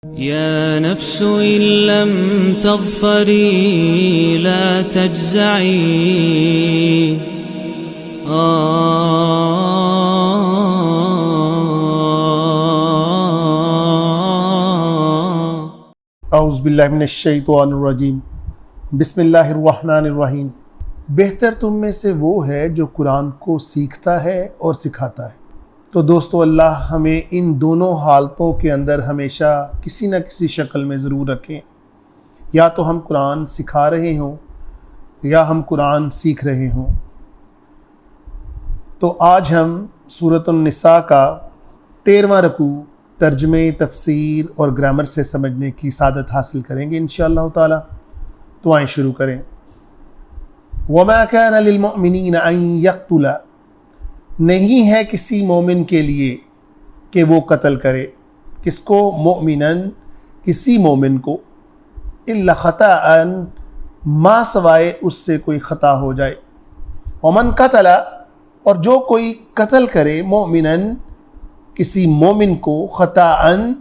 يا نفس إن لم تظفري لا تجزعي اعوذ باللہ من الشیطان الرجیم بسم اللہ الرحمن الرحیم۔ بہتر تم میں سے وہ ہے جو قرآن کو سیکھتا ہے اور سکھاتا ہے۔ تو دوستو، اللہ ہمیں ان دونوں حالتوں کے اندر ہمیشہ کسی نہ کسی شکل میں ضرور رکھیں، یا تو ہم قرآن سکھا رہے ہوں یا ہم قرآن سیکھ رہے ہوں۔ تو آج ہم سورۃ النساء کا 13واں رکوع ترجمے، تفسیر اور گرامر سے سمجھنے کی سعادت حاصل کریں گے انشاءاللہ تعالی۔ تو آئیں شروع کریں۔ وَمَا كَانَ لِلْمُؤْمِنِينَ أَن يَقْتُلَ، نہیں ہے کسی مومن کے لیے کہ وہ قتل کرے، کس کو؟ مؤمناً، کسی مومن کو، إِلَّا خَطَأً، ما سوائے اس سے کوئی خطا ہو جائے۔ وَمَنْ قَتَلَ، اور جو کوئی قتل کرے، مؤمناً، کسی مومن کو، خطاً،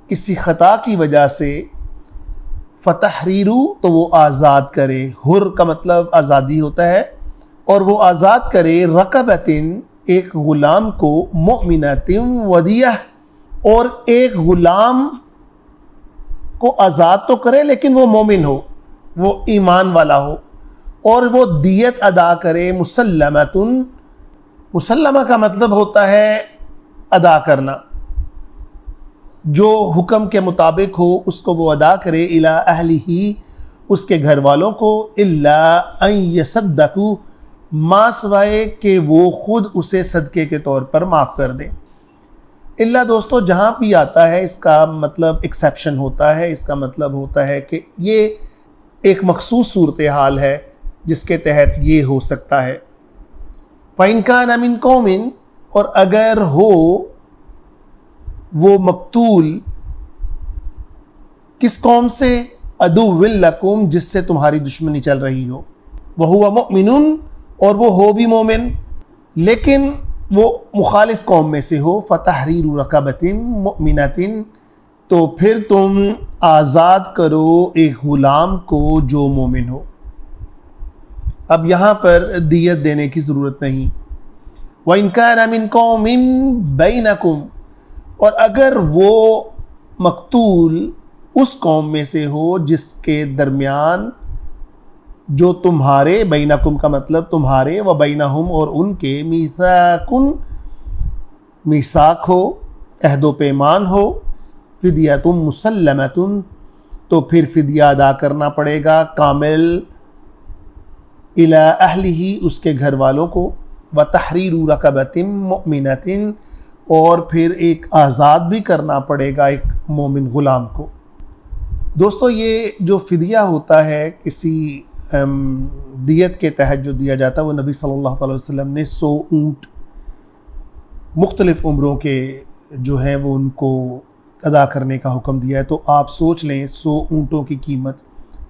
کسی خطا کی وجہ سے، فتحریرو، تو وہ آزاد کرے۔ حر کا مطلب آزادی ہوتا ہے، اور وہ آزاد کرے رقبتن، ایک غلام کو، مؤمنتن ودیہ، اور ایک غلام کو آزاد تو کرے لیکن وہ مومن ہو، وہ ایمان والا ہو، اور وہ دیت ادا کرے، مسلمتن، مسلمہ کا مطلب ہوتا ہے ادا کرنا، جو حکم کے مطابق ہو اس کو وہ ادا کرے، الی اہلہ، اس کے گھر والوں کو، الا ان یصدقوا، ما سوائے کہ وہ خود اسے صدقے کے طور پر معاف کر دیں۔ الا دوستو جہاں بھی آتا ہے اس کا مطلب ایکسیپشن ہوتا ہے، اس کا مطلب ہوتا ہے کہ یہ ایک مخصوص صورتحال ہے جس کے تحت یہ ہو سکتا ہے۔ فَإِن كَانَ مِن قَوْمٍ، اور اگر ہو وہ مقتول کس قوم سے؟ عدو لکم، جس سے تمہاری دشمنی چل رہی ہو، وَهُوَ مُؤْمِنٌ، اور وہ ہو بھی مومن لیکن وہ مخالف قوم میں سے ہو، فَتَحْرِيرُ رَقَبَةٍ مُؤْمِنَةٍ، تو پھر تم آزاد کرو ایک غلام کو جو مومن ہو۔ اب یہاں پر دیت دینے کی ضرورت نہیں۔ وَإِن كَانَ مِن قَوْمٍ بَيْنَكُمْ، اور اگر وہ مقتول اس قوم میں سے ہو جس کے درمیان، جو تمہارے، بینکم کا مطلب تمہارے، و بینہم، اور ان کے، میثاقن، میثاق ہو، عہد و پیمان ہو، فدیۃ مسلمۃ، تو پھر فدیہ ادا کرنا پڑے گا کامل، الی اہلہ، اس کے گھر والوں کو، وتحریر رقبۃ مؤمنۃ، اور پھر ایک آزاد بھی کرنا پڑے گا ایک مومن غلام کو۔ دوستو یہ جو فدیہ ہوتا ہے کسی دیت کے تحت جو دیا جاتا ہے، وہ نبی صلی اللہ علیہ وسلم نے 100 اونٹ مختلف عمروں کے جو ہیں وہ ان کو ادا کرنے کا حکم دیا ہے۔ تو آپ سوچ لیں 100 اونٹوں کی قیمت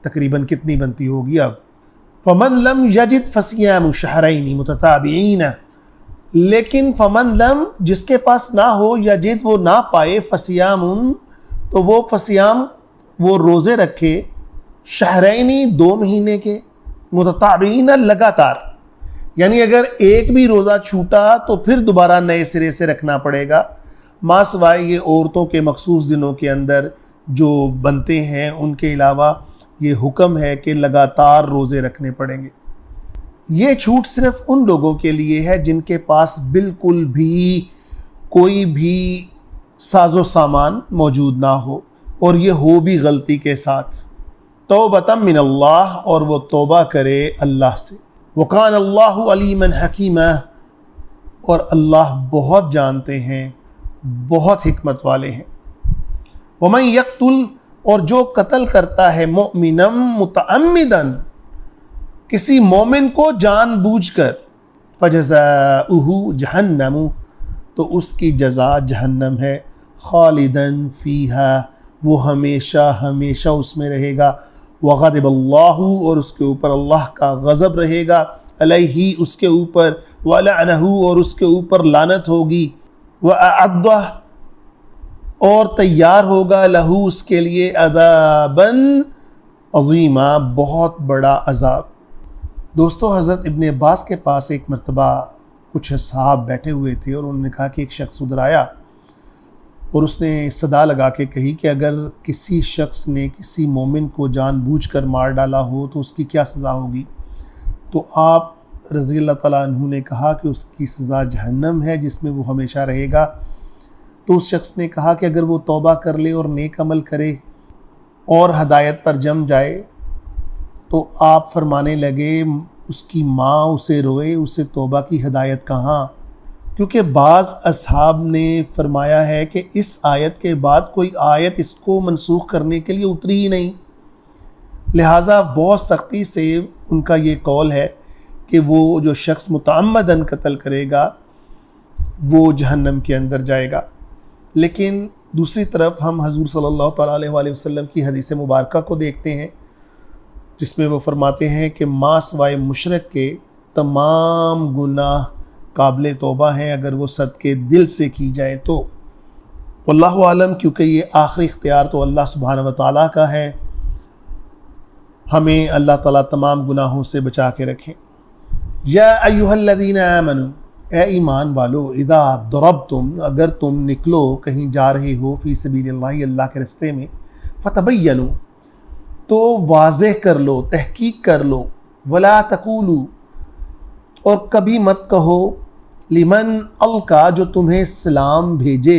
تقریباً کتنی بنتی ہوگی اب۔ فمن لم یجد فصیام شہرین متتابعین، لیکن فمن لم، جس کے پاس نہ ہو، یجد، وہ نہ پائے، فصیام، تو وہ فصیام، وہ روزے رکھے، شہرینی، 2 مہینے کے، متتابعین، لگاتار، یعنی اگر ایک بھی روزہ چھوٹا تو پھر دوبارہ نئے سرے سے رکھنا پڑے گا، ما سوائے یہ عورتوں کے مخصوص دنوں کے اندر جو بنتے ہیں ان کے علاوہ یہ حکم ہے کہ لگاتار روزے رکھنے پڑیں گے۔ یہ چھوٹ صرف ان لوگوں کے لیے ہے جن کے پاس بالکل بھی کوئی بھی ساز و سامان موجود نہ ہو، اور یہ ہو بھی غلطی کے ساتھ۔ توبۃ من اللہ، اور وہ توبہ کرے اللہ سے۔ وکان اللہ علیما حکیما، اور اللہ بہت جانتے ہیں، بہت حکمت والے ہیں۔ ومن یقتل، اور جو قتل کرتا ہے، مؤمنا متعمدا، کسی مومن کو جان بوجھ کر، فجزاؤہ جہنم، تو اس کی جزا جہنم ہے، خالدا فیہا، وہ ہمیشہ ہمیشہ اس میں رہے گا، وغضب اللہ، اور اس کے اوپر اللہ کا غضب رہے گا، علیہ، اس کے اوپر، ولعنہ، اور اس کے اوپر لعنت ہوگی، وَأَعَدَّ، اور تیار ہوگا لہو اس کے لیے عذاباً عظیما بہت عذاب عذاب۔ دوستو حضرت ابن عباس کے پاس ایک مرتبہ کچھ صحاب بیٹھے ہوئے تھے اور انہوں نے کہا کہ ایک شخص ادھر آیا اور اس نے صدا لگا کے کہی کہ اگر کسی شخص نے کسی مومن کو جان بوجھ کر مار ڈالا ہو تو اس کی کیا سزا ہوگی؟ تو آپ رضی اللہ تعالیٰ عنہ نے کہا کہ اس کی سزا جہنم ہے جس میں وہ ہمیشہ رہے گا۔ تو اس شخص نے کہا کہ اگر وہ توبہ کر لے اور نیک عمل کرے اور ہدایت پر جم جائے تو آپ فرمانے لگے اس کی ماں اسے روئے، اسے توبہ کی ہدایت کہاں؟ کیونکہ بعض اصحاب نے فرمایا ہے کہ اس آیت کے بعد کوئی آیت اس کو منسوخ کرنے کے لیے اتری ہی نہیں، لہٰذا بہت سختی سے ان کا یہ قول ہے کہ وہ جو شخص متعمداً قتل کرے گا وہ جہنم کے اندر جائے گا۔ لیکن دوسری طرف ہم حضور صلی اللہ تعالیٰ علیہ وسلم کی حدیث مبارکہ کو دیکھتے ہیں جس میں وہ فرماتے ہیں کہ ما سوائے مشرک کے تمام گناہ قابل توبہ ہیں اگر وہ صدقے دل سے کی جائے تو۔ واللہ عالم، کیونکہ یہ آخری اختیار تو اللہ سبحانہ و تعالیٰ کا ہے، ہمیں اللہ تعالیٰ تمام گناہوں سے بچا کے رکھیں۔ یا ایہا الذین آمنوا، اے ایمان والو، اذا ضربتم، اگر تم نکلو کہیں جا رہے ہو فی سبیل اللہ، اللہ کے راستے میں، فتبینوا، تو واضح کر لو، تحقیق کر لو، ولا تقولوا، اور کبھی مت کہو، لمن القا، جو تمہیں سلام بھیجے،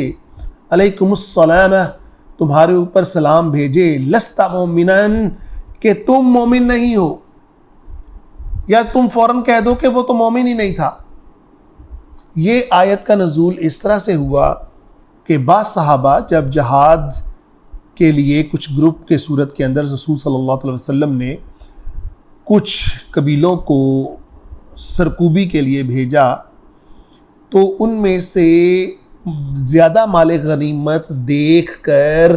علیکم السلام، تمہارے اوپر سلام بھیجے، لست مومنا، کہ تم مومن نہیں ہو، یا تم فوراً کہہ دو کہ وہ تو مومن ہی نہیں تھا۔ یہ آیت کا نزول اس طرح سے ہوا کہ بعض صحابہ جب جہاد کے لیے کچھ گروپ کے صورت کے اندر رسول صلی اللہ علیہ وسلم نے کچھ قبیلوں کو سرکوبی کے لیے بھیجا تو ان میں سے زیادہ مال غنیمت دیکھ کر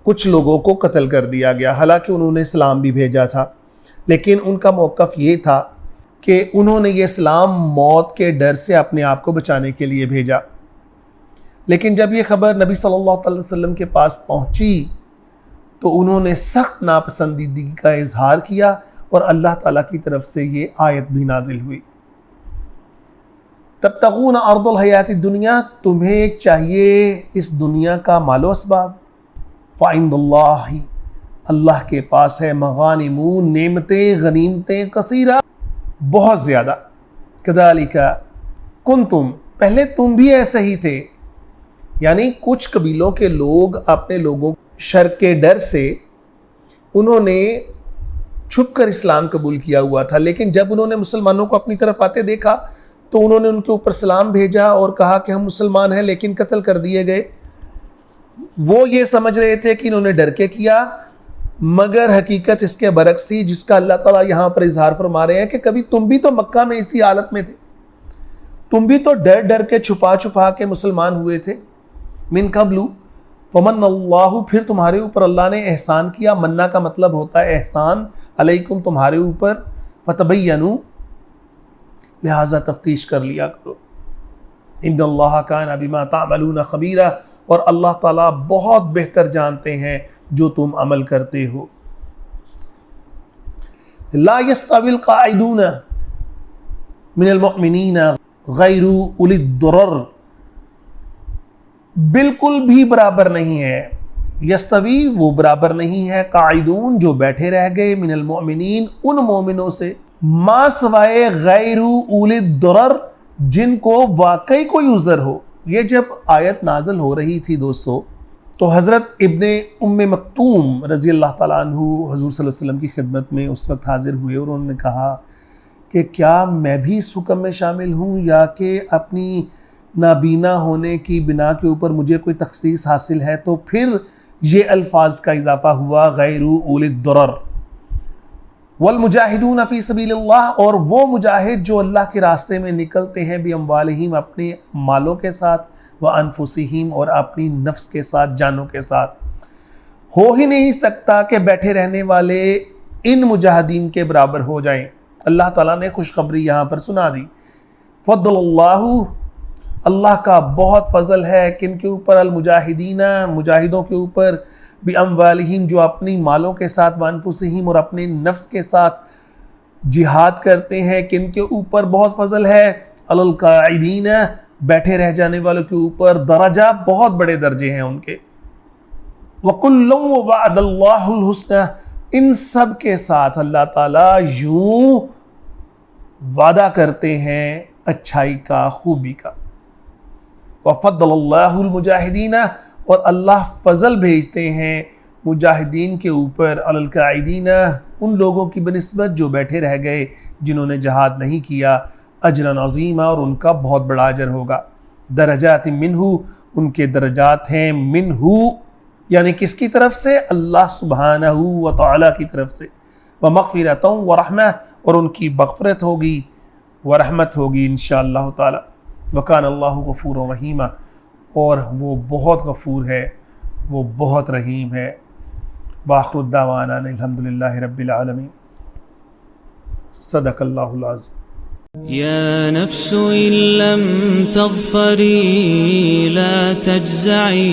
کچھ لوگوں کو قتل کر دیا گیا، حالانکہ انہوں نے سلام بھی بھیجا تھا، لیکن ان کا موقف یہ تھا کہ انہوں نے یہ سلام موت کے ڈر سے اپنے آپ کو بچانے کے لیے بھیجا۔ لیکن جب یہ خبر نبی صلی اللہ علیہ وسلم کے پاس پہنچی تو انہوں نے سخت ناپسندیدگی کا اظہار کیا اور اللہ تعالیٰ کی طرف سے یہ آیت بھی نازل ہوئی۔ تبتغون عرض الحیات الدنیا، تمہیں چاہیے اس دنیا کا مال و اسباب، فعند اللہ، اللہ کے پاس ہے، مغانم، نعمتیں، غنیمتیں کثیرہ، بہت زیادہ، کذالک کنتم، پہلے تم بھی ایسے ہی تھے، یعنی کچھ قبیلوں کے لوگ اپنے لوگوں شر کے ڈر سے انہوں نے چھپ کر اسلام قبول کیا ہوا تھا، لیکن جب انہوں نے مسلمانوں کو اپنی طرف آتے دیکھا تو انہوں نے ان کے اوپر سلام بھیجا اور کہا کہ ہم مسلمان ہیں، لیکن قتل کر دیے گئے۔ وہ یہ سمجھ رہے تھے کہ انہوں نے ڈر کے کیا، مگر حقیقت اس کے برعکس تھی، جس کا اللہ تعالیٰ یہاں پر اظہار فرما رہے ہیں کہ کبھی تم بھی تو مکہ میں اسی حالت میں تھے، تم بھی تو ڈر ڈر کے چھپا چھپا کے مسلمان ہوئے تھے۔ من قبل فمن اللہ، پھر تمہارے اوپر اللہ نے احسان کیا، مننا کا مطلب ہوتا ہے احسان، علیکم تمہارے اوپر، فتبینوا، لہذا تفتیش کر لیا کرو، ان اللہ کان بما تعملون خبیرا، اور اللہ تعالیٰ بہت بہتر جانتے ہیں جو تم عمل کرتے ہو۔ لا یستوی القاعدون من المؤمنین غیر اولی الضرر، بالکل بھی برابر نہیں ہے، یستوی وہ برابر نہیں ہے، قاعدون جو بیٹھے رہ گئے، من المؤمنین ان مومنوں سے، ما سوائے غیر اولی الضرر جن کو واقعی کوئی عذر ہو۔ یہ جب آیت نازل ہو رہی تھی دوستو تو حضرت ابن ام مکتوم رضی اللہ تعالیٰ عنہ حضور صلی اللہ علیہ وسلم کی خدمت میں اس وقت حاضر ہوئے اور انہوں نے کہا کہ کیا میں بھی اس حکم میں شامل ہوں، یا کہ اپنی نابینا ہونے کی بنا کے اوپر مجھے کوئی تخصیص حاصل ہے؟ تو پھر یہ الفاظ کا اضافہ ہوا، غیر اولی الضرر، والمجاہدون فی سبیل اللہ، اور وہ مجاہد جو اللہ کے راستے میں نکلتے ہیں، باموالہم اپنے مالوں کے ساتھ، وانفسہم اور اپنی نفس کے ساتھ، جانوں کے ساتھ۔ ہو ہی نہیں سکتا کہ بیٹھے رہنے والے ان مجاہدین کے برابر ہو جائیں۔ اللہ تعالیٰ نے خوشخبری یہاں پر سنا دی، فضل اللہ اللہ کا بہت فضل ہے کن کے اوپر؟ المجاہدین، مجاہدوں کے اوپر، باموالہم، جو اپنی مالوں کے ساتھ، وانفسہم، اور اپنے نفس کے ساتھ جہاد کرتے ہیں، کن کے اوپر بہت فضل ہے؟ القاعدین، بیٹھے رہ جانے والوں کے اوپر، درجہ بہت بڑے درجے ہیں ان کے۔ وَكُلٌّ وَوَعَدَ اللَّهُ الْحُسْنَى، ان سب کے ساتھ اللہ تعالیٰ یوں وعدہ کرتے ہیں اچھائی کا، خوبی کا۔ وَفَضَّلَ اللَّهُ الْمُجَاهِدِينَ، اور اللہ فضل بھیجتے ہیں مجاہدین کے اوپر، علی القاعدین، ان لوگوں کی بنسبت جو بیٹھے رہ گئے، جنہوں نے جہاد نہیں کیا، اجرا عظیما، اور ان کا بہت بڑا اجر ہوگا۔ درجات منہ، ان کے درجات ہیں منہ، یعنی کس کی طرف سے؟ اللہ سبحانہ و تعالی کی طرف سے۔ ومغفرۃ ورحمہ، اور ان کی مغفرت ہوگی، ورحمت ہوگی انشاءاللہ تعالی۔ وکان اللہ غفور رحیمہ، اور وہ بہت غفور ہے، وہ بہت رحیم ہے۔ وآخر الدعوانا الحمدللہ رب العالمین۔ صدق اللہ العظیم۔ يا نفس إن لم تظفري لا تجزعي